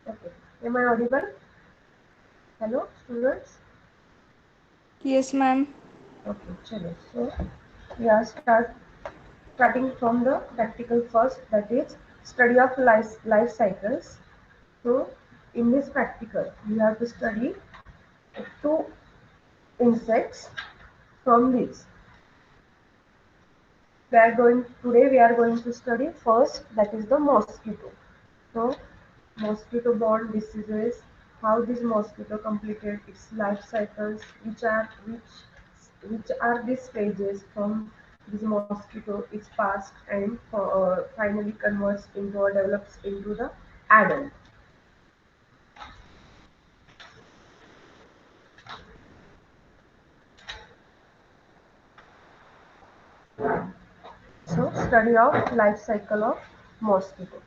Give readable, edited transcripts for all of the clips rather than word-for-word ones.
Okay. Am I audible? Hello, students? Yes, ma'am. Okay, chalo. So, we are starting from the practical first, that is study of life cycles. So, in this practical, we have to study two insects from these. Today we are going to study first, that is the mosquito. So, mosquito borne diseases, how this mosquito completed its life cycles, which are the stages from this mosquito is passed and finally converts into or develops into the adult. So, study of life cycle of mosquito.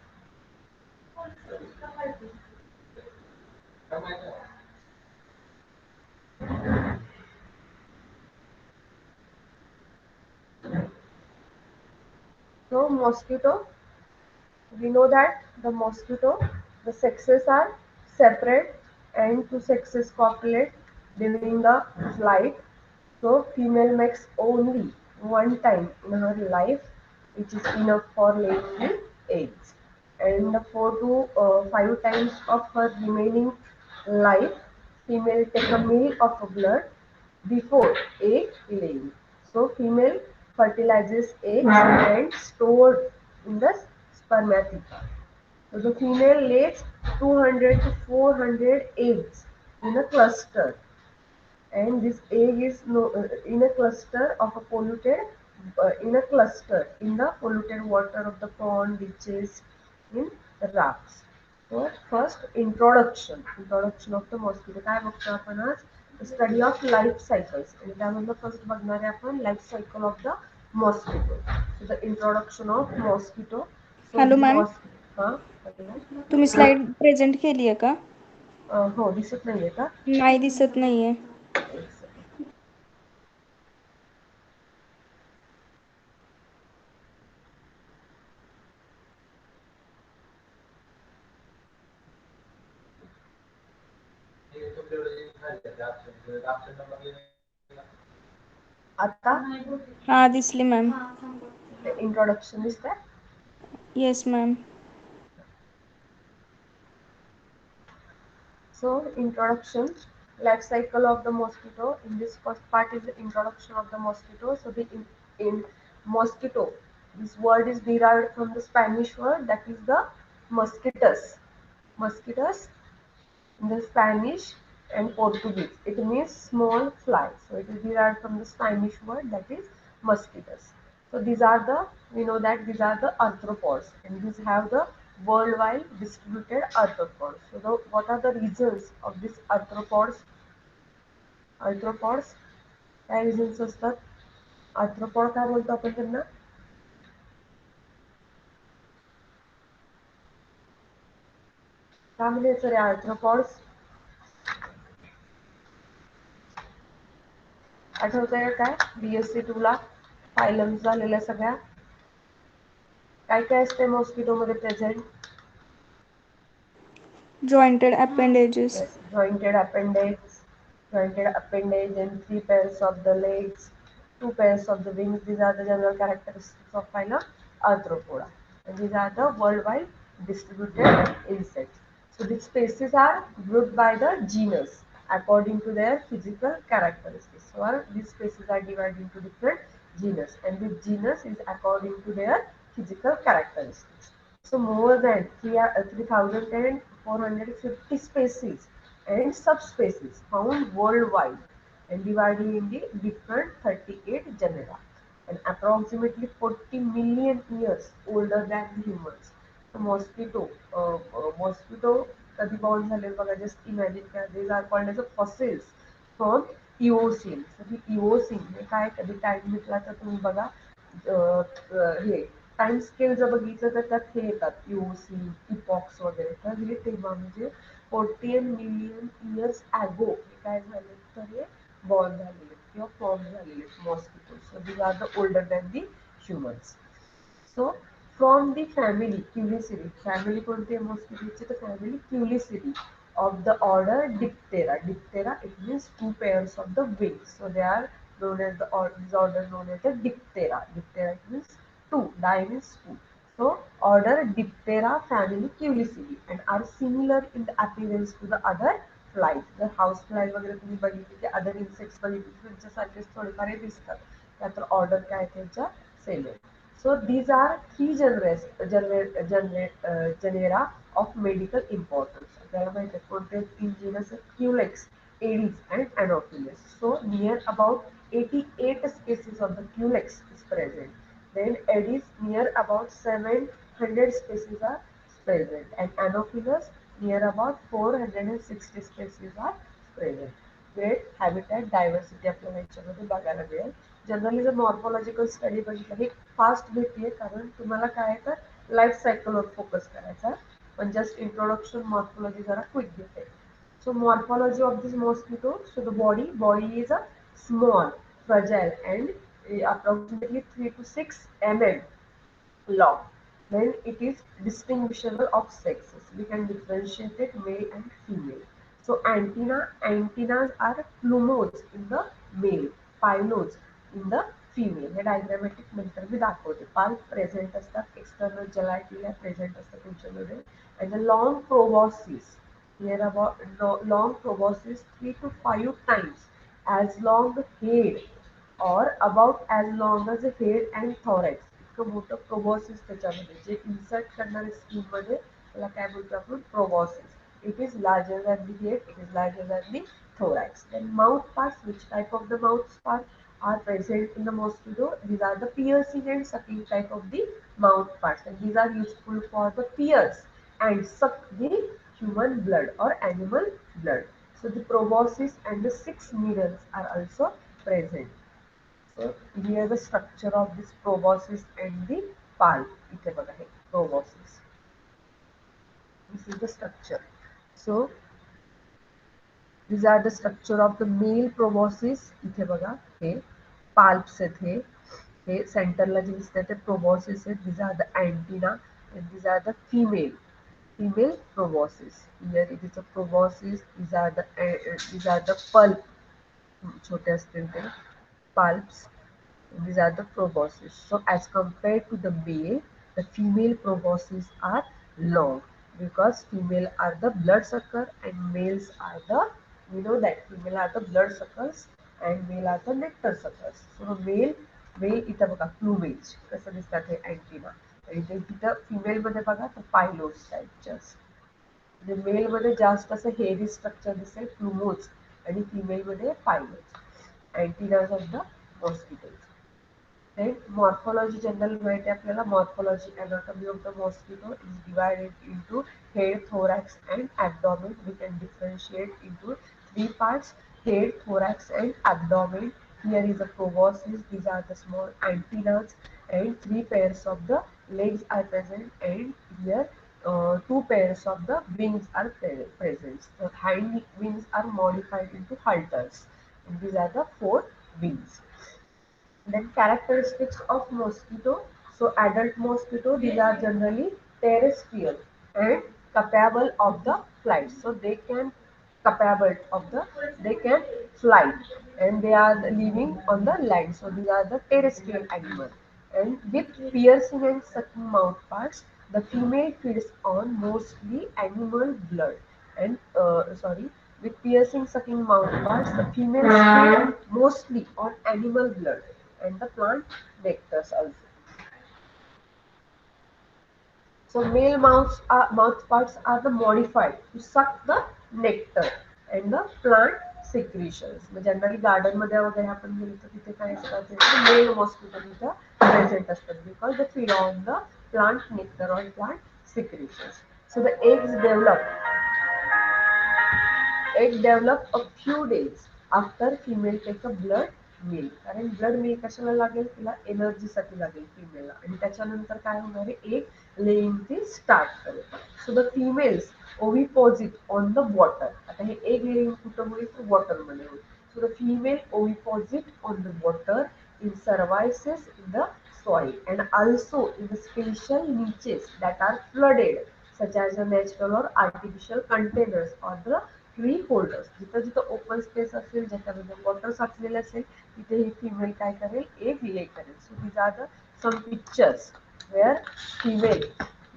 So, mosquito, we know that the sexes are separate and two sexes copulate during the flight. So female makes only one time in her life, which is enough for laying the eggs. And 4 to 5 times of her remaining life, female take a meal of blood before egg laying. So female fertilizes eggs and stored in the spermatheca. So the female lays 200 to 400 eggs in a cluster, and this egg is in a cluster of a polluted in a cluster in the polluted water of the pond, ditches, in rafts. So first introduction of the mosquito. काय बघतो आपण आज study of life cycles, आणि त्यामधलं first बघणार आहे आपण life cycle of the mosquito. So the introduction of mosquito. So hello ma'am. Mosquito, हां, तुम्ही स्लाइड प्रेझेंट केली आहे का? हो, दिसत नाहीये का? नाही दिसत नाहीये. एक second. आता हां, दिसली मॅम. इंट्रोडक्शन दिसतंय. Yes ma'am. So, introduction, life cycle of the mosquito. In this first part is the introduction of the mosquito. So, in mosquito, this word is derived from the Spanish word, that is the mosquitos. Mosquitos in the Spanish and Portuguese. It means small fly. So, it is derived from the Spanish word, that is mosquitoes. So we know that these are the arthropods, and these have the worldwide distributed arthropods. So what are the regions of these arthropods? Arthropods, काय regions असतात? Arthropod काय बोलतो आपण त्यांना? काय म्हणायचं रे arthropods? आठवतंय का काय? BSc 2 ला फायलम्स झालेल्या सगळ्या. काय काय असते मॉस्किटो मध्ये present? Jointed appendages. Yes, jointed appendage and three pairs of the legs, two pairs of the wings. These are the general characteristics of phylum Arthropoda. And these are the worldwide distributed insects. So these species are grouped by the genus according to their physical characteristics. So these species are divided into different genus, and this genus is according to their physical characteristics. So more than 3,450 species and subspecies found worldwide and divided in the different 38 genera, and approximately 40 million years older than humans. So mosquito कधी born झाले बघा, just imagine का, these are called as a fossils from Eocene. So he Eocene हे काय, कधी time भेटला तर तुम्ही बघा, हे टाइम स्केल जर बघितलं तर त्यात हे येतात Eocene, इपॉक्स वगैरे. तर हे तेव्हा म्हणजे 40 मिलियन इयर्स ॲगो हे काय झाले, तर हे बॉर्न झालेले किंवा फॉर्म झालेले mosquito. So these are the older than the humans. So from the family Culicidae. Family कोणती आहे mosquitoची? तर family Culicidae of the order Diptera. Diptera, it means two pairs of the wings. So they are known as this order known as the Diptera. Diptera, it means two. Di means two. So order Diptera, family Culicidae, and are similar in the appearance to the other flies. जर house fly वगैरे तुम्ही बघितली की other insects बघितली त्यांच्यासारखेच थोडेफार हे दिसतात. त्यात order काय त्यांच्या सेम आहे. So these are three genera of medical importance. आपल्याला माहिती आहे कोणते तीन genus आहेत? Culex, Aedes and Anopheles. So near about 88 species of the Culex is present. Then Aedes near about 700 species are present, and Anopheles near about 460 species are present. Great habitat diversity आपल्याला याच्यामध्ये बघायला मिळेल. Generally जर morphological study बघितलं हे fast भेटते कारण तुम्हाला काय आहे तर लाईफ सायकलवर फोकस करायचा पण जस्ट इंट्रोडक्शन मॉर्फॉलॉजी जरा क्विक घेते. So morphology of this mosquito. So the body is a small, fragile, and approximately 3 to 6 mm long. Then it is distinguishable of sexes. We can differentiate it male and female. So antennas are plumose in the male, pylodes in the female. Hey diagrammatic नंतर मी दाखवते. पाल present असतात, external जेलाटिला present असतात त्यांच्यामध्ये. And the long proboscis, here about long proboscis 3 to 5 times as long head or about as long as head and thorax. इतकं मोठं proboscis त्याच्यामध्ये जे insert करणारे skin मध्ये त्याला काय बोलतो आपण proboscis. It is larger than the head, it is larger than the thorax. Then mouth parts, which type of the mouth parts are present in the mosquito? These are the piercing and sucking type of the mouth parts, and these are useful for the pierce and suck the human blood or animal blood. So the proboscis and the 6 needles are also present. So here the structure of this proboscis and the palp. इथे बघा हे proboscis. This is the structure. So these are the structure of the male proboscis. इथे बघा हे palps आहेत हे सेंटरला जे दिसतात ते proboscis आहेत. These are the antenna and these are the female proboscis. Here it is a proboscis. These are the pulp. छोटे असतील ते palps. These are the proboscis. So as compared to the male, the female proboscis are long because female are the bloodsucker and males are the, we know that female are the bloodsuckers and male are the nectar suckers. So male इथं बघा plumage कसं दिसतात हे antenna आणि ते तिथं female मध्ये बघा तर pylos type just. म्हणजे मेल मध्ये जास्त असं हेवी स्ट्रक्चर दिसेल plumose आणि फिमेल मध्ये pylos. Antennas of the mosquitoes. Then morphology general माहिती आपल्याला morphology anatomy of the mosquito is divided into head, thorax and abdomen. We can differentiate into three parts: head, thorax and abdomen. Here is the proboscis. These are the small antennas and three pairs of the legs are present, and here two pairs of the wings are present. The hind wings are modified into halters. And these are the four wings. Then characteristics of mosquito. So adult mosquito, these are generally terrestrial and capable of the flight. So they can capable of the they can fly and they are living on the land. So these are the terrestrial animal. And with piercing and sucking mouth parts, the female feeds on mostly animal blood. And with piercing sucking mouth parts, the females feed mostly on animal blood and the plant nectars also. So male mouth parts are the modified to suck the nectar and the plant secretions. Generally garden मध्ये वगैरे आपण गेलो तर तिथे काय असतात mail mosquito तिथे present असतात because they feed on the plant nectar or plant secretions. So the egg develop a few days after female take a blood meal. कारण ब्लड मिल्क कशाला लागेल तिला एनर्जीसाठी लागेल फिमेलला आणि त्याच्यानंतर काय होणार आहे एक लेईंग ती स्टार्ट करेल. So the females oviposit on the water. आता हे एग लेईंग कुठं होईल तर वॉटरमध्ये होईल. So the female oviposit on the water in crevices in the soil and also in the special niches that are flooded, such as the natural or artificial containers or the tree holders. जिथं जिथं open space असेल, ज्याच्यामध्ये water साचलेलं असेल, तिथे ही female काय करेल, एक ले करेल. So these are the some pictures where female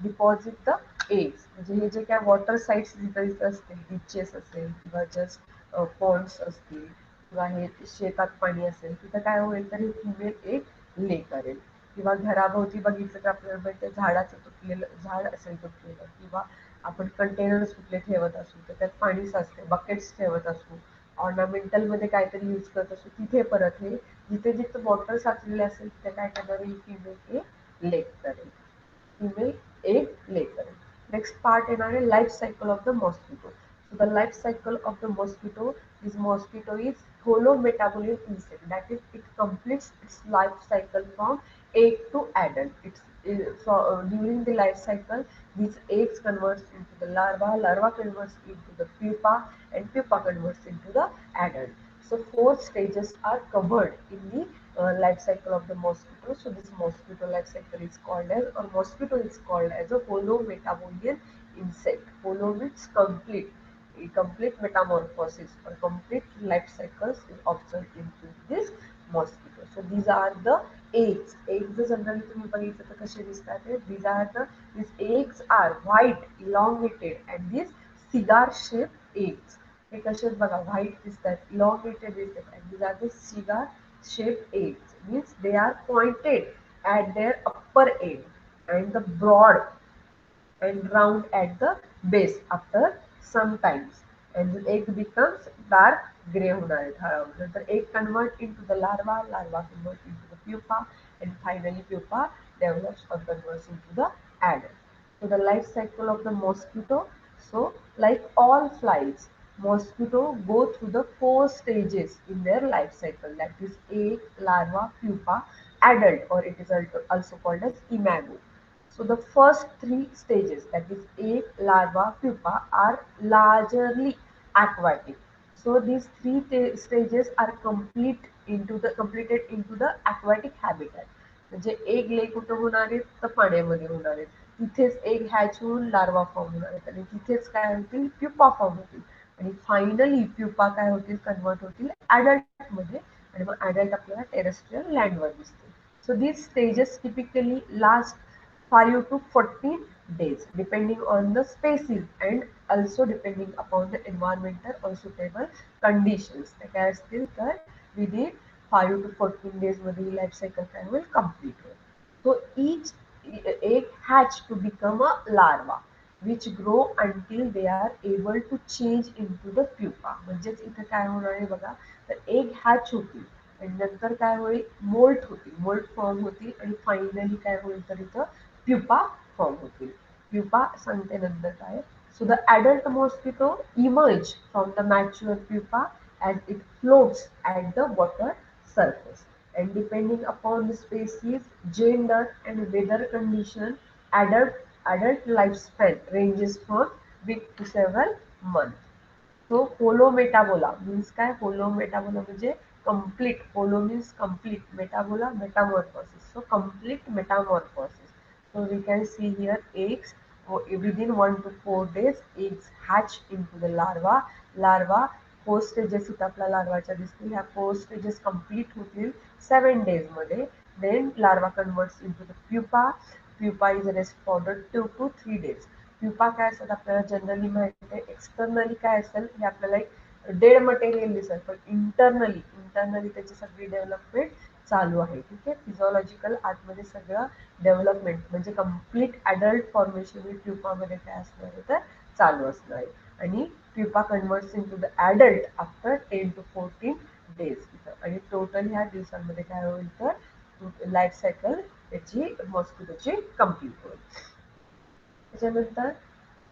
deposit the eggs. म्हणजे हे जे काय वॉटर साईट्स जिथं जिथं असतील, बीचेस असेल किंवा जस्ट पॉन्ड्स असतील किंवा हे शेतात पाणी असेल, तिथं काय होईल तर हे फिमेल एक ले करेल. किंवा घराभोवती बघितलं तर आपल्याला माहिती झाडाचं तुटलेलं झाड असेल तुटलेलं, किंवा आपण कंटेनर्स कुठले ठेवत असू तर त्यात पाणी साचते, बकेट्स ठेवत असू, ऑर्नामेंटलमध्ये काहीतरी यूज करत असू, तिथे परत हे जिथे जिथे वॉटर साचलेले असेल तिथे काय करणार, ही फिमेल एक लेक करेल. female egg later. Next part in our life cycle of the mosquito. So the life cycle of the mosquito, this mosquito is holometabolic insect. That is, it completes its life cycle from egg to adult. During the life cycle, these eggs converts into the larva, larva converts into the pupa, and pupa converts into the adult. So four stages are covered in the life cycle of the mosquito. So this mosquito life cycle is called as, or mosquito is called as a holometabolian insect. Holo means complete. A complete metamorphosis or complete life cycles is observed into this mosquito. So these are the eggs. Eggs generally तुम्ही बघितलं तर कसे दिसतात. These are these eggs are white, elongated, and these cigar shaped eggs. हे कसे आहेत बघा, white दिसतात, elongated दिसतात, and these are the cigar shaped eggs. Means they are pointed at their upper end and the broad and round at the base after some times, and the egg becomes dark gray होणार आहेत हळूहळू. नंतर egg convert into the larva, larva convert into the pupa, and finally pupa develops or converts into the adult. So the life cycle of the mosquito. So like all flies, mosquito go through the four stages in their life cycle, that is egg, larva, pupa, adult, or it is also called as imago. So the first three stages, that is egg, larva, pupa, are largely aquatic. So these three stages are completed into the aquatic habitat. म्हणजे egg ले कुठं होणार आहेत तर पाण्यामध्ये होणार आहेत, तिथेच एग हॅच होऊन लार्वा फॉर्म होणार आहेत आणि तिथेच काय होतील, प्युपा फॉर्म होतील आणि फायनली प्युपा काय होतील, कन्वर्ट होतील ॲडल्टमध्ये, आणि मग ॲडल्ट आपल्याला टेरेस्ट्रियल लँडवर दिसतील. So these stages typically last 5 to 14 days depending on the species and also depending upon the environmental or suitable conditions. ते काय असतील तर within 5 to 14 days मध्ये ही लाईफ सायकल काय होईल, complete होईल. So each egg hatch to become a larva which grow until they are able to change into the pupa. म्हणजेच इथं काय होणार आहे बघा, तर एग हॅच होतील आणि नंतर काय होईल, मोल्ट होतील, मोल्ट फॉर्म होतील आणि फायनली काय होईल तर इथं प्युपा फॉर्म होतील. प्युपा सांगते नंतर काय. So the adult mosquito emerge from the mature pupa as it floats at the water surface. And depending upon the species, gender, and weather condition, adult lifespan ranges from week to several months. So holometabola means काय, holometabola म्हणजे complete, holo means complete, metabola metamorphosis, so complete metamorphosis. So we can see here eggs, within 1 to 4 days eggs hatch into the larva 4 stages इथं आपल्या लार्वाच्या दिसतील, ह्या 4 stages complete होतील 7 days मध्ये. Then larva converts into the pupa is rest for the 2 to 3 days. Pupa काय असतात आपल्याला generally माहिती आहे, एक्सटर्नली काय असेल हे आपल्याला एक डेड मटेरियल दिसेल, पण इंटरनली त्याची सगळी डेव्हलपमेंट चालू आहे. ठीक आहे, फिजिओलॉजिकल आतमध्ये सगळं डेव्हलपमेंट म्हणजे कम्प्लीट ॲडल्ट फॉर्मेशन ही प्युपामध्ये काय असणार आहे तर चालू असणार आहे. आणि pupa converts into the adult after 10 to 14 days. आणि टोटल ह्या दिवसांमध्ये काय होईल तर लाईफ सायकल त्याची मॉस्किटोची कम्प्लीट होईल. त्याच्यानंतर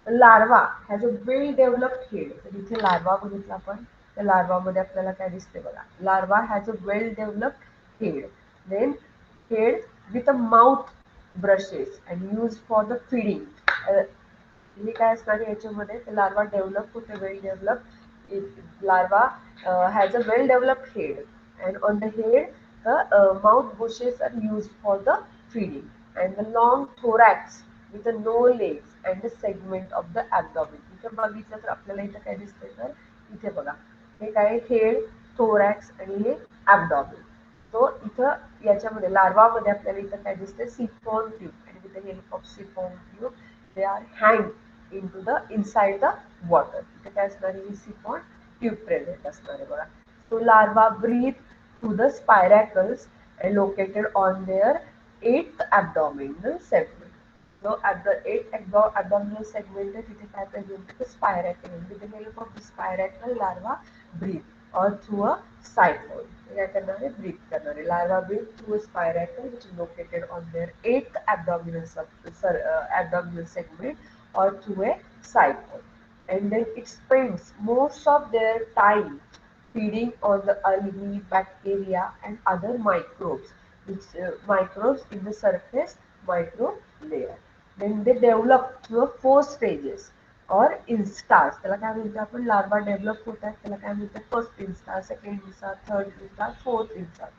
larva has a well developed head. तर इथे लार्वा बघितला आपण, त्या लार्वामध्ये आपल्याला काय दिसते बघा, larva has a well developed head, then head with a mouth brushes and use for the feeding. हे काय असणार आहे याच्यामध्ये, लार्वा डेव्हलप होते, well develop. Larva has a well developed head, and on the head The mouth bushes are used for the feeding, and the long thorax with the no legs and the segment of the abdomen. इथे बघितलं तर आपल्याला इथे काय दिसतंय तर इथे बघा हे काय हेड thorax आणि हे abdomen. तो इथं याच्यामध्ये लार्वामध्ये आपल्याला इथं काय दिसतंय सिफॉन ट्यूब आणि with the help of siphon tube they are hang into the inside the water. इथे काय असणार आहे सिफॉन ट्यूब प्रेझेंट असणार आहे बघा. So larva breathe through the spiracles located on their eighth abdominal segment. So at the eighth abdominal segment तिथे काय present the spiracle. With the help of the spiracle larva breathe or through a siphon. काय करणार आहे breathe करणार आहे. Larva breathe through a spiracle which is located on their eighth abdominal segment or through a siphon. And then it spends most of their time feeding on the algae, bacteria, and other microbes, which microbes in the surface microbe layer. Then they develop through four stages or instars. त्याला काय म्हणतो आपण larva develop होतात त्याला काय म्हणतो first instar, second instar, third instar, fourth instar.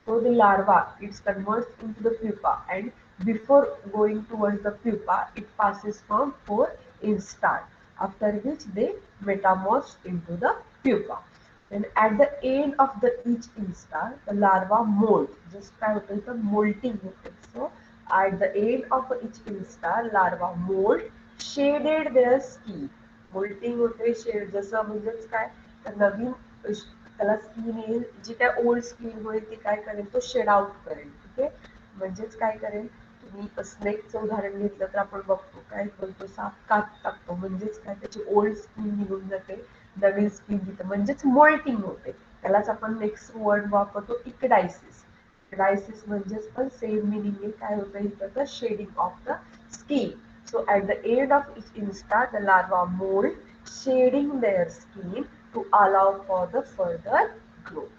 So the larva it converts into the pupa, and before going towards the pupa it passes from four instars, after which they metamorphose into the pupa. Then at the end of the each instar, the larva molt. Just काय होतं इथं molting होते. So at the end of each instar, larva molt shaded their skin. Molting होते shade जसं म्हणजेच काय तर नवीन त्याला स्किन येईल जी काय ओल्ड स्किन होईल ती काय करेल तो शेड आउट करेल. ठीक आहे म्हणजेच काय करेल तुम्ही स्नेकचं उदाहरण घेतलं तर आपण बघतो काय बोलतो साप कात टाकतो म्हणजेच काय त्याची ओल्ड स्किन निघून जाते नवीन स्किन तिथं म्हणजेच मोल्टिंग होते. त्यालाच आपण नेक्स्ट वर्ड वापरतो इकडायसिस. इकडायसिस म्हणजेच पण सेम मिनिंग काय होतं इथं तर shedding of the skin. So at the end of each instar, the larva mold, shading their skin to allow for the further growth.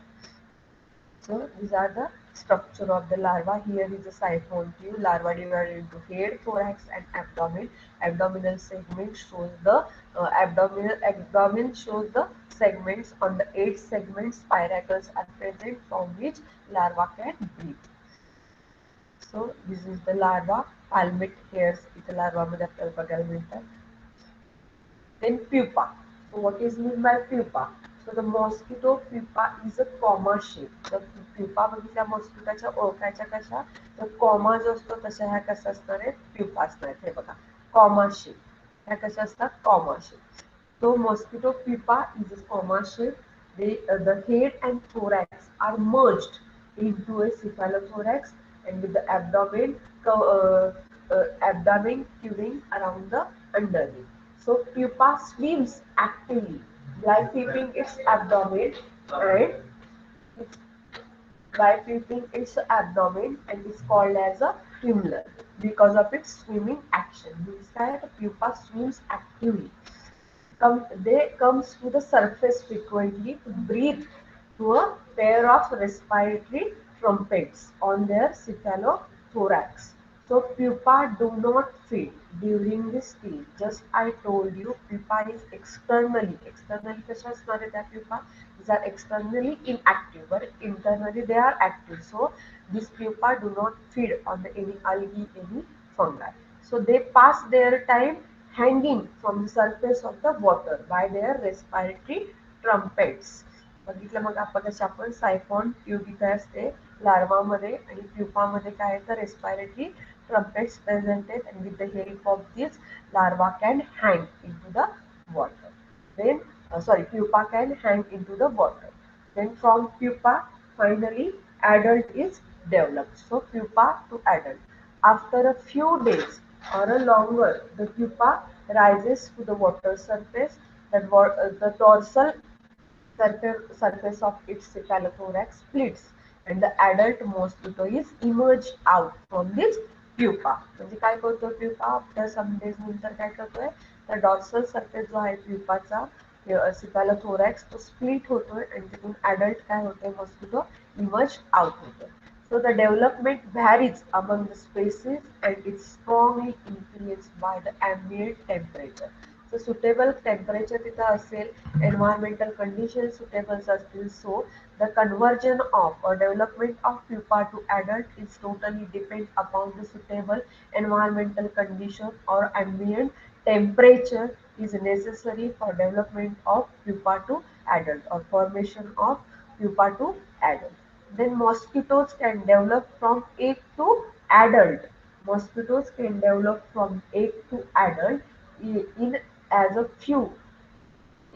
So these are the structure of the larva. Here is the siphon tube. Larva divided into head, thorax, and abdomen. Abdominal segment shows the abdomen shows the segments. On the eight segments, spiracles are present from which larva can breathe. So this is the larva. Palmate hairs इथे larva मध्ये आपल्याला बघायला मिळतात. Then pupa. So what is meant by pupa? So the mosquito pupa is a comma shape. The pupa बघितल्या मॉस्किटोच्या ओळखायच्या कशा तर comma जो असतो तशा ह्या कशा असणार आहेत प्युपा असणार आहेत. हे बघा कॉमा शेप ह्या कशा असतात comma shape. So mosquito pupa is a comma shape. The head and thorax are merged into a cephalothorax and with the abdomen curving around the underneath. So pupa swims actively by flipping its abdomen and is called as a swimmer because of its swimming action. Means that the pupa swims actively. They comes to the surface frequently to breathe through a pair of respiratory trumpets on their cephalothorax. So pupa do not feed during this stage. Just I told you pupa is externally कशा असणार आहे त्या pupa these are externally inactive but internally they are active. So these pupa do not feed on the any algae any fungi. So they pass their time hanging from the surface of the water by their respiratory trumpets. बघितलं मग आपण siphon tube इथे असते लार्वामध्ये आणि प्युपामध्ये काय येतं respiratory trumpets presented and with the help of this larva can hang into the water. Then pupa can hang into the water. Then from pupa finally adult is developed. So pupa to adult. After a few days or a longer, the pupa rises to the water surface. The dorsal surface of its cephalothorax splits and the adult mosquito is emerged out from this pupa. म्हणजे काय करतो pupa after some days नंतर काय करतोय तर dorsal surface जो आहे प्युपाचा cephalothorax तो स्प्लिट होतोय आणि तिथून adult काय होतोय मॉस्किटो इमर्ज आउट होतोय. So the development varies among the species and is strongly influenced by the ambient temperature. So suitable temperature तिथं असेल, environmental conditions suitable असतील, so the conversion of or development of pupa to adult is totally depend upon the suitable environmental condition or ambient temperature is necessary for development of pupa to adult or formation of pupa to adult. Then mosquitoes can develop from egg to adult. Mosquitoes can develop from egg to adult in as a few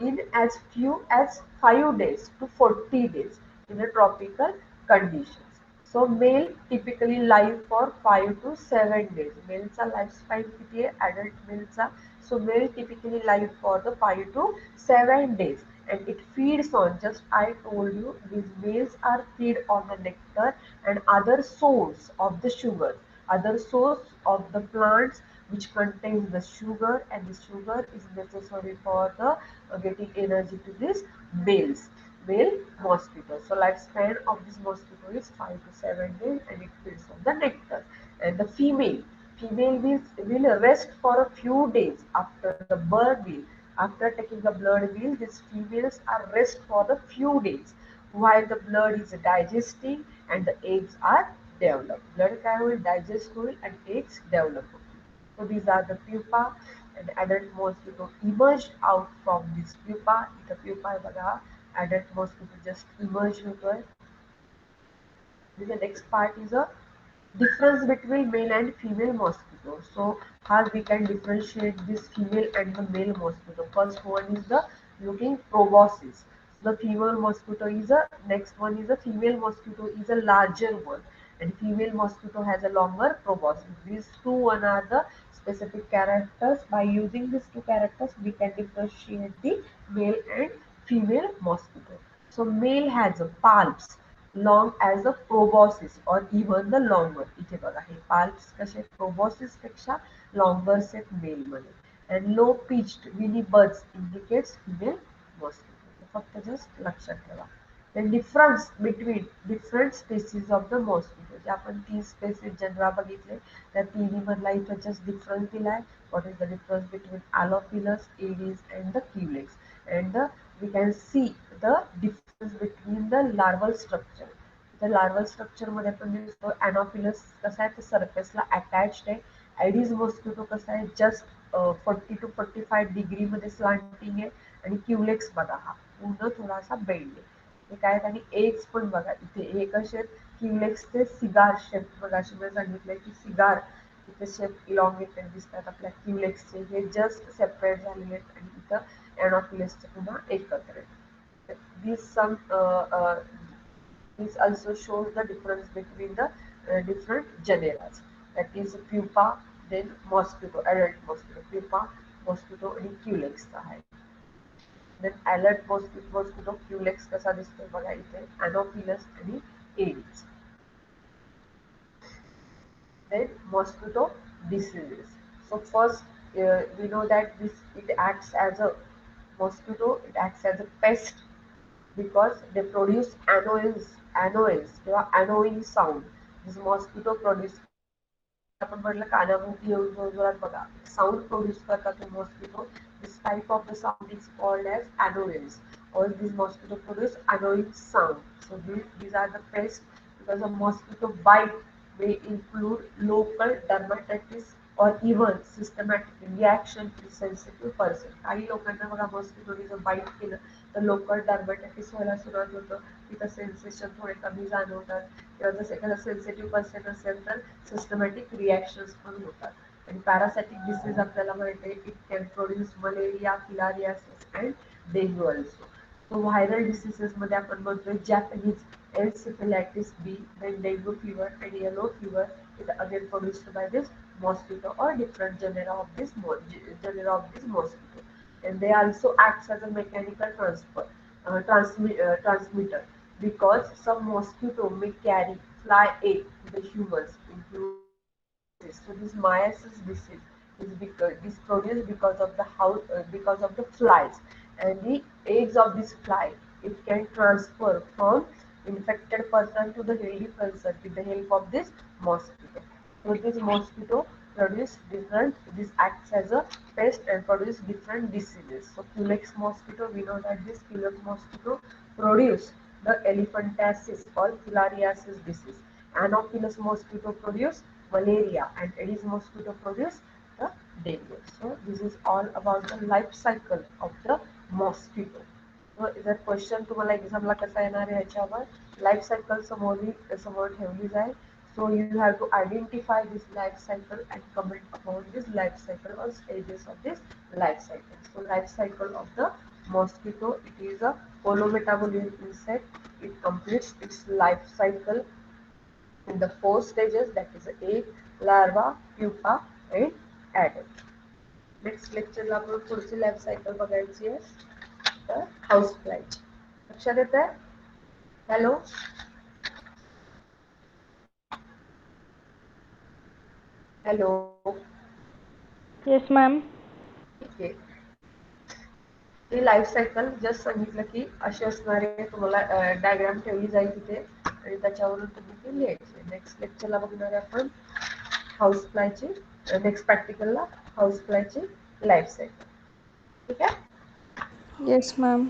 in as few as 5 days to 40 days in a tropical conditions. So male typically live for 5 to 7 days. Maleचा lifespan किती आहे? Adult maleचा. So male typically live for the 5 to 7 days and it feeds on, just I told you, these males are feed on the nectar and other source of the sugar, other source of the plants which contains the sugar, and the sugar is necessary for the getting energy to these male mosquitoes. So lifespan of this mosquito is 5 to 7 days and it feeds on the nectar. And the female will rest for a few days after the bird will. After taking the blood meal, these females are rest for the few days while the blood is digesting and the eggs are developed. Blood काय होईल? Digest होईल and eggs develop. So these are the pupa, and adult mosquito emerged out from this pupa. इथं pupa आहे बघा. Adult mosquito just emerged होतोय. Then the next part is a difference between male and female mosquito. So how we can differentiate this female and the male mosquito. First one is the looking proboscis. The female mosquito is a, next one is a female mosquito is a larger one, and female mosquito has a longer proboscis. These two one are the specific characters. By using these two characters we can differentiate the male and female mosquito. So male has a palps long as the proboscis or even the longer. इथे बघा हे palps कसे proboscis पेक्षा longer set male मध्ये. And low pitched whinny buds indicates female mosquito. हे फक्त just लक्षात ठेवा. The difference between different species of the mosquito. जे आपण 3 species genre बघितले त्या तिन्ही मधला इथं just difference दिलाय. What is the difference between Anopheles, Aedes and the Culex? And we can see the difference between the larval structure. The larval structure मध्ये आपण दिसतो Anopheles कसा आहे, तर surface ला attached आहे. Aedes mosquito कसा आहे, just 40 to 45 डिग्री मध्ये slanting आहे, आणि Culex बघा हा पूर्ण थोडासा बेंड आहे. हे काय आहेत, आणि एग्स पण बघा इथे हे कसे आहेत, क्युलेक्सचे सिगार शेप बघा, अशी मी सांगितलंय की सिगार इथे शेप इलॉंगेटेड दिसतात आपल्या क्युलेक्सचे, हे जस्ट सेपरेट झालेले आहेत आणि इथं एनॉफिलसचे पुन्हा एकत्र आहेत. This also shows the difference between the different genera. That is pupa, then mosquito, adult mosquito, pupa, mosquito आणि culex आहे. Then alert mosquito culex कसा दिसतो बघा इथे, Anopheles आणि Aedes. Then mosquito diseases. So first we know that this it acts as a mosquito, it acts as a pest because they produce annoyance किंवा annoying sound. This mosquito produce जसं आपण म्हटलं कानाभोवती येऊन जोरजोरात बघा साऊंड प्रोड्यूस करतात ते mosquito. This type of the sound is called as annoyance, or these mosquito produce annoying sound. So these are the pests because a mosquito bite may include local dermatitis or even systematic reaction in sensitive person. काही लोकांना बघा मॉस्किटोने जर bite केलं तर local dermatitis व्हायला सुरुवात होतं, तिथं सेन्सेशन थोडे कमी जाणवतात, किंवा जर एखादा सेन्सिटिव्ह पर्सन असेल तर सिस्टमॅटिक रिॲक्शन्स पण होतात. आणि पॅरासाइटिक डिसीज आपल्याला माहिती आहे, it can produce malaria, filariasis and dengue also. So viral डिसीजेसमध्ये आपण म्हणतोय Japanese encephalitis B, then dengue fever and yellow fever is again produced by this mosquito or different genera of this mosquito. And they also acts as a mechanical transmitter because some mosquito may carry fly egg to the humans, including myiasis. So this myiasis disease is produced because of the flies, and the eggs of this fly, it can transfer from infected person to the healthy person with the help of this mosquito. So this mosquito produce different, this acts as a pest and produce different diseases. So Culex mosquito, we know that this Culex mosquito produce the elephantiasis or filariasis disease. Anopheles mosquito produce malaria and Aedes mosquito produce the dengue. So this is all about the life cycle of the mosquito. जर question तुम्हाला एक्झामला कसा येणार आहे ह्याच्यावर life cycle समोर ठेवली जाईल. So you have to identify this life cycle and comment upon this life cycle or stages of this life cycle. So life cycle of the mosquito, it is a holometabolic insect. It completes its life cycle in the four stages, that is egg, larva, pupa and adult. Next लेक्चरला आपण पुढची life cycle बघायची आहे तर house फ्लायची. लक्षात येत आहे? Hello hello Yes, ma'am. ठीक आहे. ही लाईफ सायकल जस्ट सांगितलं की अशी असणारे तुम्हाला डायग्राम ठेवली जाईल तिथे आणि त्याच्यावरून तुम्ही ती लिहायची. नेक्स्ट लेक्चरला बघणार आहे आपण हाऊस फ्लायची, नेक्स्ट प्रॅक्टिकलला हाऊस फ्लायची लाईफ सायकल. ठीक आहे. Yes, ma'am.